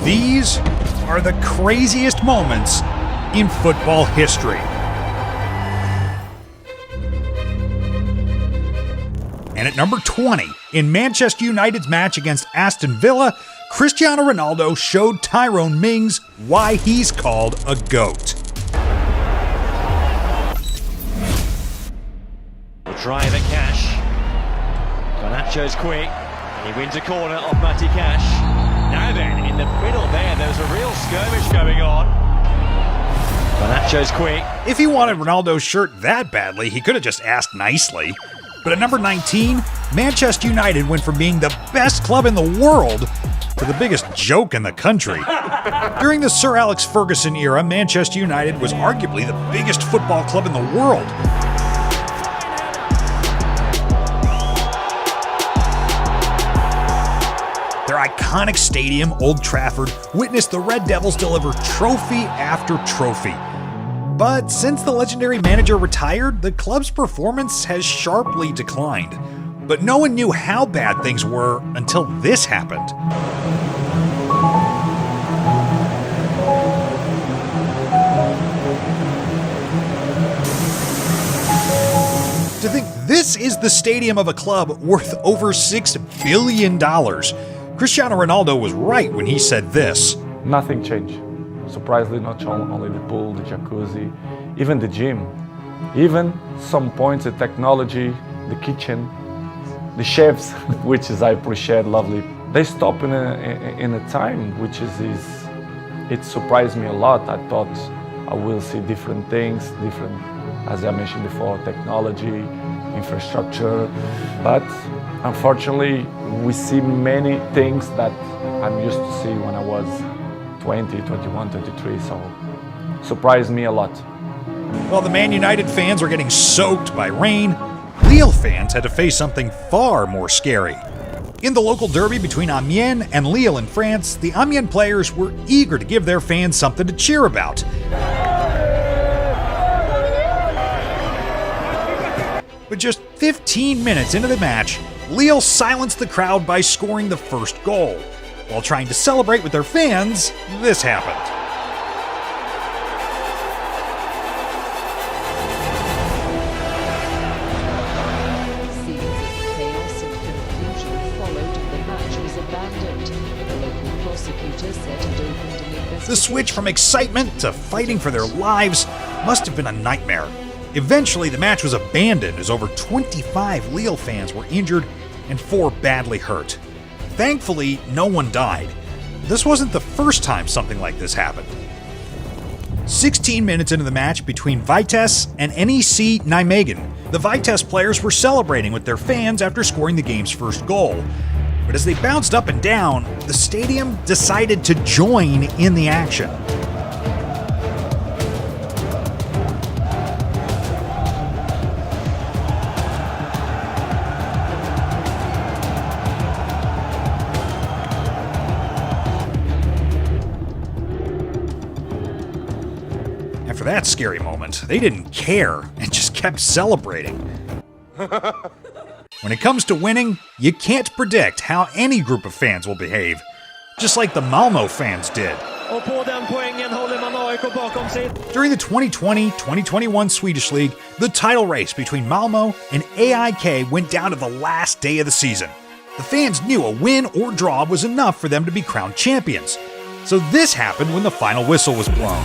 These are the craziest moments in football history. And at number 20, in Manchester United's match against Aston Villa, Cristiano Ronaldo showed Tyrone Mings why he's called a GOAT. The drive at Cash. Garnacho's quick, and he wins a corner off Matty Cash. Now then, in the middle there's a real skirmish going on. Garnacho's quick. If he wanted Ronaldo's shirt that badly, he could have just asked nicely. But at number 19, Manchester United went from being the best club in the world to the biggest joke in the country. During the Sir Alex Ferguson era, Manchester United was arguably the biggest football club in the world. Their iconic stadium, Old Trafford, witnessed the Red Devils deliver trophy after trophy. But since the legendary manager retired, the club's performance has sharply declined. But no one knew how bad things were until this happened. To think this is the stadium of a club worth over $6 billion. Cristiano Ronaldo was right when he said this. Nothing changed. Surprisingly, not only the pool, the jacuzzi, even the gym. Even some points, the technology, the kitchen, the chefs, which is I appreciate, lovely. They stop in a time which it surprised me a lot. I thought I will see different things, as I mentioned before, technology, infrastructure. But unfortunately, we see many things that I'm used to see when I was 20, 21, 23, so surprised me a lot. While the Man United fans were getting soaked by rain, Lille fans had to face something far more scary. In the local derby between Amiens and Lille in France, the Amiens players were eager to give their fans something to cheer about. But just 15 minutes into the match, Lille silenced the crowd by scoring the first goal. While trying to celebrate with their fans, this happened. Scenes of chaos and confusion followed. The match was abandoned. The local prosecutor said it opened an investigation. The switch from excitement to fighting for their lives must have been a nightmare. Eventually, the match was abandoned as over 25 Lille fans were injured and 4 badly hurt. Thankfully, no one died. This wasn't the first time something like this happened. 16 minutes into the match between Vitesse and NEC Nijmegen, the Vitesse players were celebrating with their fans after scoring the game's first goal. But as they bounced up and down, the stadium decided to join in the action. After that scary moment, they didn't care and just kept celebrating. When it comes to winning, you can't predict how any group of fans will behave, just like the Malmö fans did. During the 2020-2021 Swedish League, the title race between Malmö and AIK went down to the last day of the season. The fans knew a win or draw was enough for them to be crowned champions. So this happened when the final whistle was blown.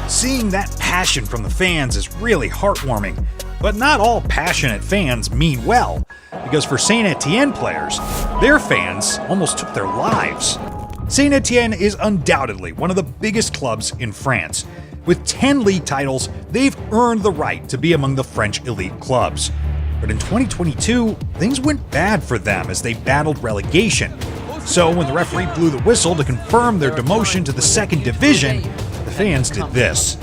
Seeing that passion from the fans is really heartwarming, but not all passionate fans mean well, because for Saint Etienne players, their fans almost took their lives. Saint Etienne is undoubtedly one of the biggest clubs in France. With 10 league titles, they've earned the right to be among the French elite clubs. But in 2022, things went bad for them as they battled relegation. So when the referee blew the whistle to confirm their demotion to the second division, the fans did this.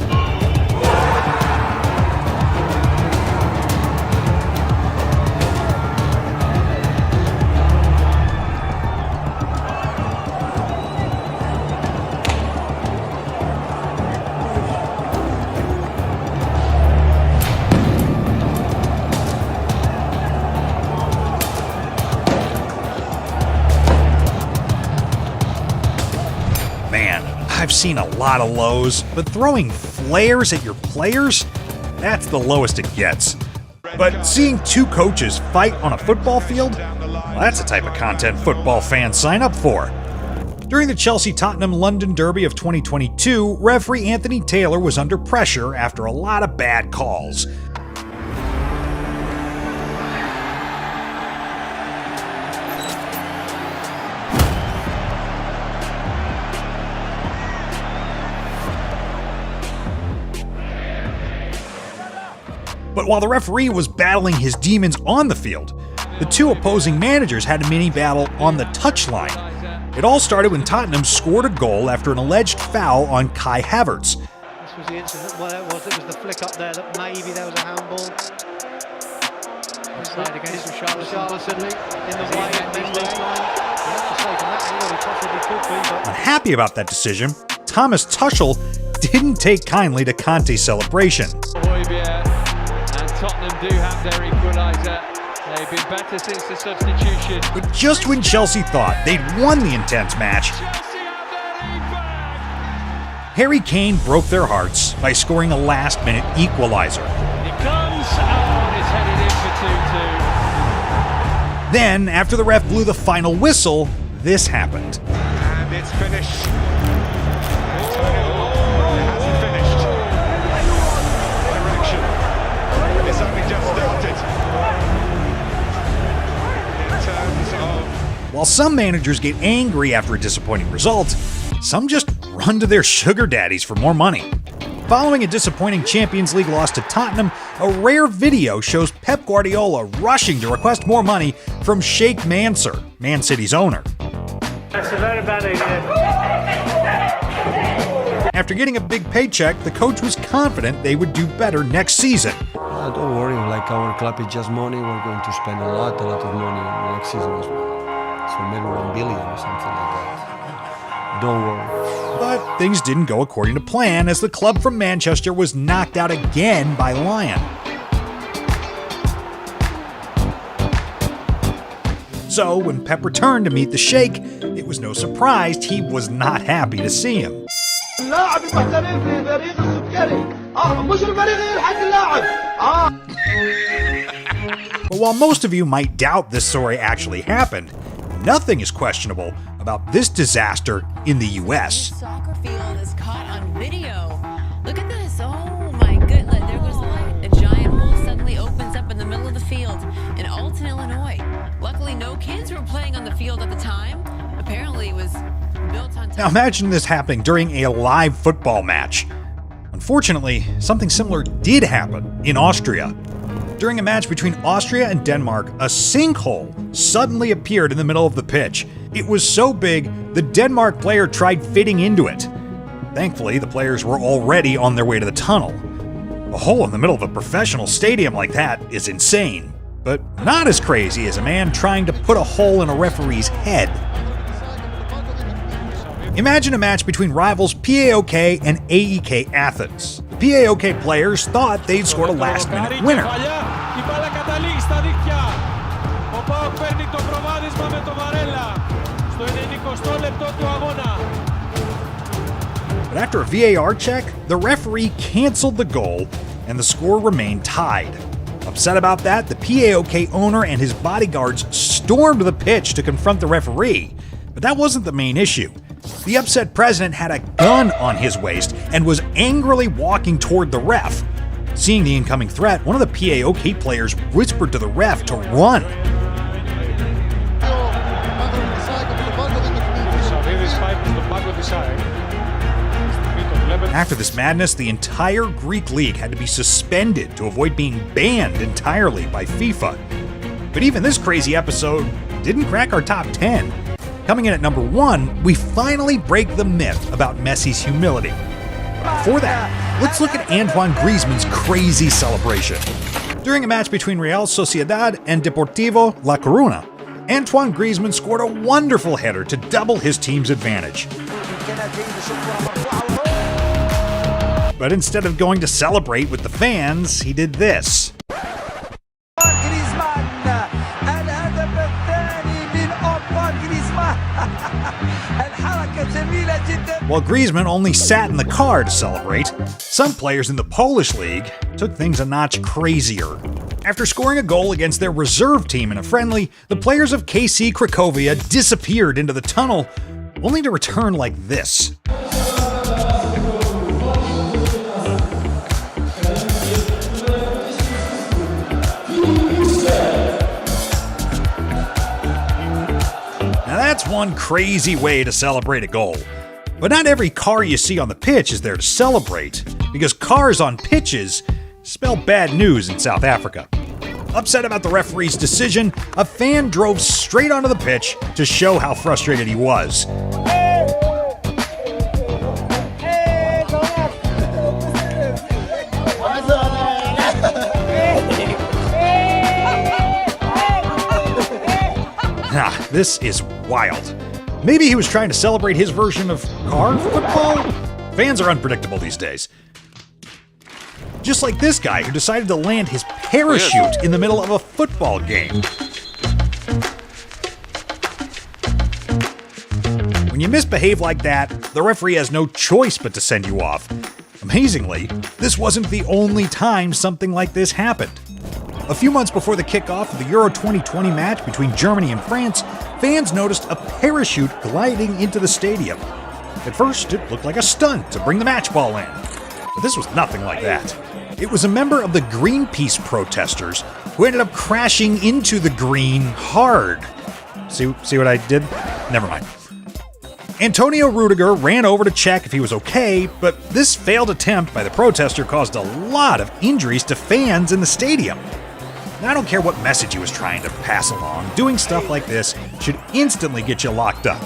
Man, I've seen a lot of lows, but throwing flares at your players? That's the lowest it gets. But seeing two coaches fight on a football field? Well, that's the type of content football fans sign up for. During the Chelsea-Tottenham London Derby of 2022, referee Anthony Taylor was under pressure after a lot of bad calls. But while the referee was battling his demons on the field, the two opposing managers had a mini battle on the touchline. It all started when Tottenham scored a goal after an alleged foul on Kai Havertz. This was the incident. Well, it was the flick up there that maybe there was a handball. Offside against Richarlison in the way of the baseline. You have to say from that angle he possibly could be, but Unhappy about that decision, Thomas Tuchel didn't take kindly to Conte's celebration. Højbjerg, and Tottenham do have their equaliser. They've been better since the substitution. But just when Chelsea thought they'd won the intense match, Harry Kane broke their hearts by scoring a last-minute equalizer. He comes, and it's headed in for 2-2. Then, after the ref blew the final whistle, this happened. And it's finished. It hasn't finished. Direction. It's only just started. While some managers get angry after a disappointing result, some just run to their sugar daddies for more money. Following a disappointing Champions League loss to Tottenham, a rare video shows Pep Guardiola rushing to request more money from Sheikh Mansour, Man City's owner. that's a very bad idea. After getting a big paycheck, the coach was confident they would do better next season. Don't worry, like our club is just money, we're going to spend a lot of money next season as well. So maybe 1 billion or something like that. Don't worry. But things didn't go according to plan as the club from Manchester was knocked out again by Lyon. So when Pep returned to meet the Sheikh, it was no surprise he was not happy to see him. But while most of you might doubt this story actually happened, nothing is questionable about this disaster in the US. Soccer field is caught on video. Look at this. Oh my goodness. There goes the light. A giant hole suddenly opens up in the middle of the field in Alton, Illinois. Luckily, no kids were playing on the field at the time. Apparently, it was built on top. Now imagine this happening during a live football match. Unfortunately, something similar did happen in Austria. During a match between Austria and Denmark, a sinkhole suddenly appeared in the middle of the pitch. It was so big, the Denmark player tried fitting into it. Thankfully, the players were already on their way to the tunnel. A hole in the middle of a professional stadium like that is insane, but not as crazy as a man trying to put a hole in a referee's head. Imagine a match between rivals PAOK and AEK Athens. The PAOK players thought they'd scored a last-minute winner. But after a VAR check, the referee canceled the goal and the score remained tied. Upset about that, the PAOK owner and his bodyguards stormed the pitch to confront the referee. But that wasn't the main issue. The upset president had a gun on his waist and was angrily walking toward the ref. Seeing the incoming threat, one of the PAOK players whispered to the ref to run. After this madness, the entire Greek league had to be suspended to avoid being banned entirely by FIFA. But even this crazy episode didn't crack our top 10. Coming in at number 1, we finally break the myth about Messi's humility. For that, let's look at Antoine Griezmann's crazy celebration. During a match between Real Sociedad and Deportivo La Coruna, Antoine Griezmann scored a wonderful header to double his team's advantage. But instead of going to celebrate with the fans, he did this. While Griezmann only sat in the car to celebrate, some players in the Polish league took things a notch crazier. After scoring a goal against their reserve team in a friendly, the players of KC Cracovia disappeared into the tunnel, only to return like this. Now that's one crazy way to celebrate a goal. But not every car you see on the pitch is there to celebrate, because cars on pitches spell bad news in South Africa. Upset about the referee's decision, a fan drove straight onto the pitch to show how frustrated he was. This is wild. Maybe he was trying to celebrate his version of car football? Fans are unpredictable these days. Just like this guy who decided to land his parachute in the middle of a football game. When you misbehave like that, the referee has no choice but to send you off. Amazingly, this wasn't the only time something like this happened. A few months before the kickoff of the Euro 2020 match between Germany and France, fans noticed a parachute gliding into the stadium. At first, it looked like a stunt to bring the match ball in. But this was nothing like that. It was a member of the Greenpeace protesters who ended up crashing into the green hard. See what I did? Never mind. Antonio Rudiger ran over to check if he was okay, but this failed attempt by the protester caused a lot of injuries to fans in the stadium. Now, I don't care what message he was trying to pass along, doing stuff like this should instantly get you locked up.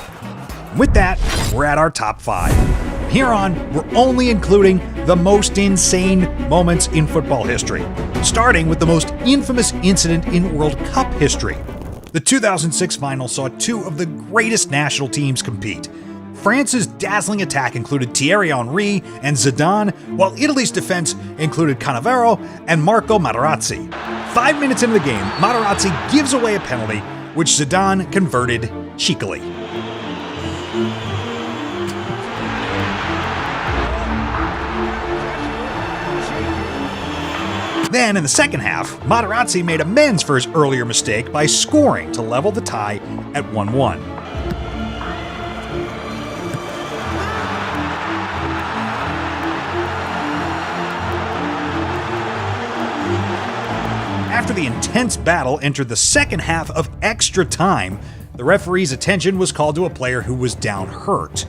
And with that, we're at our top 5. From here on, we're only including the most insane moments in football history, starting with the most infamous incident in World Cup history. The 2006 final saw two of the greatest national teams compete. France's dazzling attack included Thierry Henry and Zidane, while Italy's defense included Cannavaro and Marco Materazzi. 5 minutes into the game, Materazzi gives away a penalty, which Zidane converted cheekily. Then, in the second half, Materazzi made amends for his earlier mistake by scoring to level the tie at 1-1. After the intense battle entered the second half of extra time, the referee's attention was called to a player who was down hurt.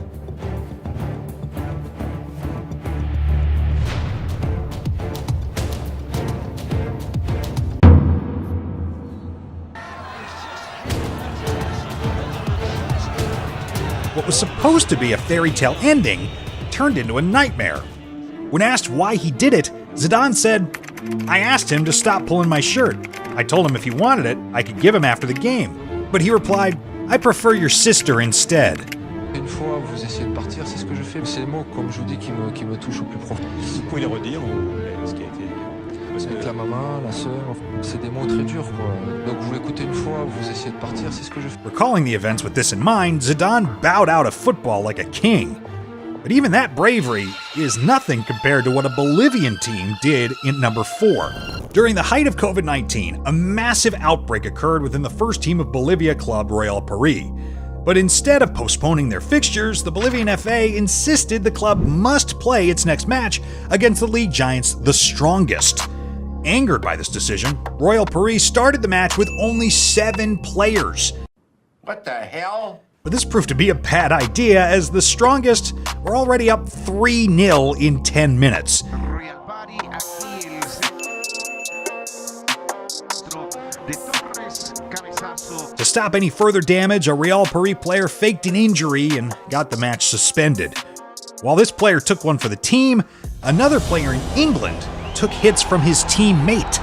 What was supposed to be a fairy tale ending turned into a nightmare. When asked why he did it, Zidane said, "I asked him to stop pulling my shirt. I told him if he wanted it, I could give him after the game. But he replied, I prefer your sister instead." Une fois vous essayez de partir, c'est ce que je fais. C'est les mots, comme je vous dis, qui me touchent au plus profond. Vous pouvez les redire ce qui a été. Avec la maman, la sœur, c'est des mots très durs, quoi. Donc vous l'écoutez une fois, vous essayez de partir, c'est ce que je fais. Recalling the events with this in mind, Zidane bowed out of football like a king. But even that bravery is nothing compared to what a Bolivian team did in number 4. During the height of COVID-19, a massive outbreak occurred within the first team of Bolivia club Royal Paris. But instead of postponing their fixtures, the Bolivian FA insisted the club must play its next match against the league giants, the Strongest. Angered by this decision, Royal Paris started the match with only 7 players. What the hell? But this proved to be a bad idea, as the Strongest were already up 3-0 in 10 minutes. To stop any further damage, a Real Paris player faked an injury and got the match suspended. While this player took one for the team, another player in England took hits from his teammate.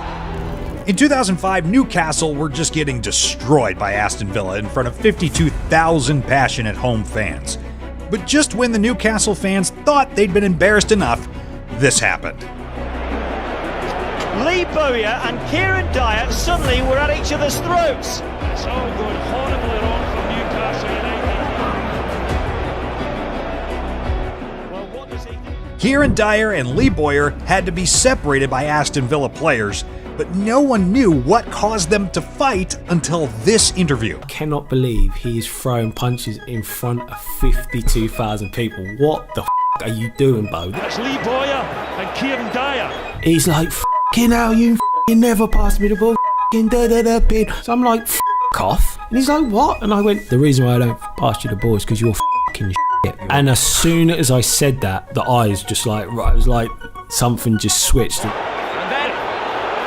In 2005, Newcastle were just getting destroyed by Aston Villa in front of 52,000 passionate home fans. But just when the Newcastle fans thought they'd been embarrassed enough, this happened. Lee Bowyer and Kieran Dyer suddenly were at each other's throats. It's all going horribly wrong for Newcastle United. Kieran Dyer and Lee Boyer had to be separated by Aston Villa players, but no one knew what caused them to fight until this interview. Cannot believe he is throwing punches in front of 52,000 people. What the are you doing, Bo? That's Lee Boyer and Kieran Dyer. He's like, f***ing hell, you f***ing never passed me the ball, f***ing da-da-da-pin. So I'm like, f*** off. And he's like, what? And I went, the reason why I don't pass you the ball is because you're f***ing shit. And as soon as I said that, the eyes just like, right, it was like something just switched. And then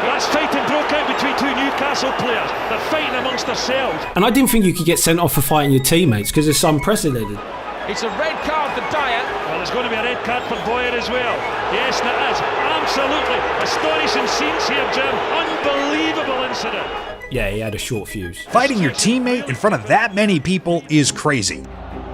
that's fighting broke out between two Newcastle players. They're fighting amongst themselves. And I didn't think you could get sent off for fighting your teammates because it's unprecedented. It's a red card for Dyer. Well, there's going to be a red card for Boyer as well. Yes, that is. Absolutely. Astonishing scenes here, Jim. Unbelievable incident. Yeah, he had a short fuse. Fighting your teammate in front of that many people is crazy.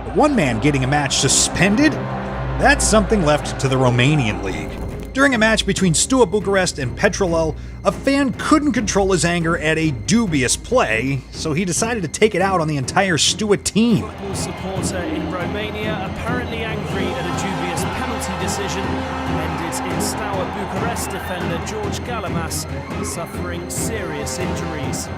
But one man getting a match suspended? That's something left to the Romanian league. During a match between Steaua Bucharest and Petrolul, a fan couldn't control his anger at a dubious play, so he decided to take it out on the entire Steaua team. Football supporter in Romania apparently angry at a dubious penalty decision ended in Steaua Bucharest defender George Galamas suffering serious injuries.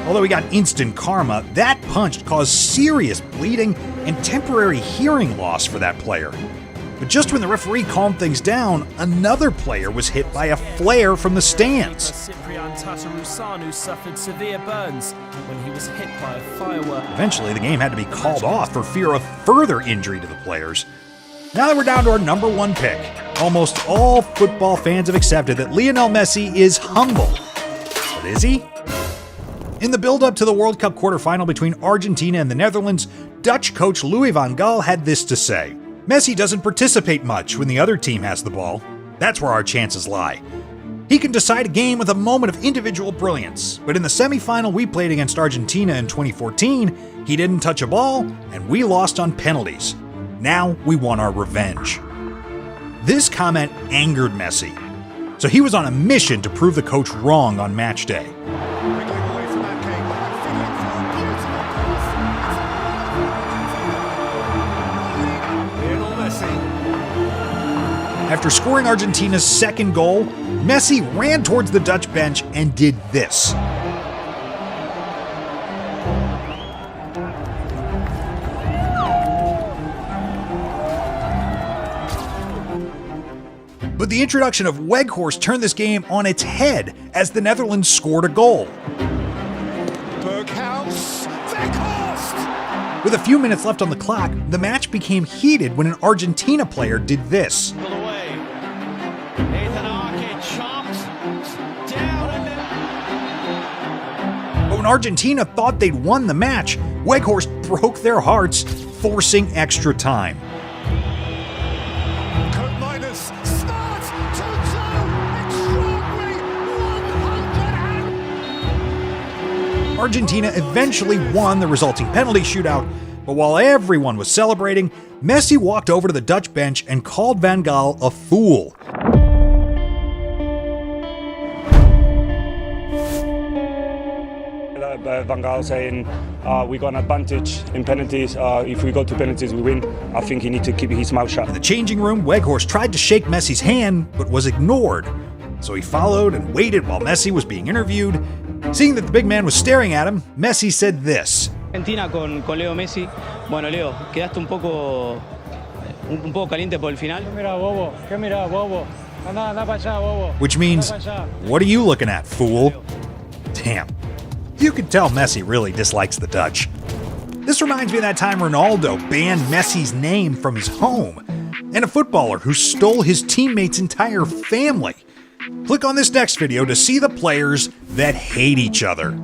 Although he got instant karma, that punch caused serious bleeding and temporary hearing loss for that player. But just when the referee calmed things down, another player was hit by a flare from the stands. Ciprian Tatarusanu suffered severe burns when he was hit by a firework. Eventually, the game had to be called off for fear of further injury to the players. Now that we're down to our number one pick, almost all football fans have accepted that Lionel Messi is humble. But is he? In the build-up to the World Cup quarterfinal between Argentina and the Netherlands, Dutch coach Louis van Gaal had this to say. Messi doesn't participate much when the other team has the ball. That's where our chances lie. He can decide a game with a moment of individual brilliance, but in the semi-final we played against Argentina in 2014, he didn't touch a ball, and we lost on penalties. Now we want our revenge. This comment angered Messi, so he was on a mission to prove the coach wrong on match day. After scoring Argentina's second goal, Messi ran towards the Dutch bench and did this. But the introduction of Weghorst turned this game on its head as the Netherlands scored a goal. Berghaus, Weghorst! With a few minutes left on the clock, the match became heated when an Argentina player did this. But when Argentina thought they'd won the match, Weghorst broke their hearts, forcing extra time. Argentina eventually won the resulting penalty shootout, but while everyone was celebrating, Messi walked over to the Dutch bench and called Van Gaal a fool. Van Gaal saying we got an advantage in penalties. If we go to penalties, we win. I think he needs to keep his mouth shut. In the changing room, Weghorst tried to shake Messi's hand, but was ignored. So he followed and waited while Messi was being interviewed. Seeing that the big man was staring at him, Messi said this. Argentina con Leo Messi. Bueno, Leo, quedaste un poco caliente por el final. ¿Qué mira, bobo? Anda para allá, bobo. Which means, what are you looking at, fool? Damn. You could tell Messi really dislikes the Dutch. This reminds me of that time Ronaldo banned Messi's name from his home, and a footballer who stole his teammates' entire family. Click on this next video to see the players that hate each other.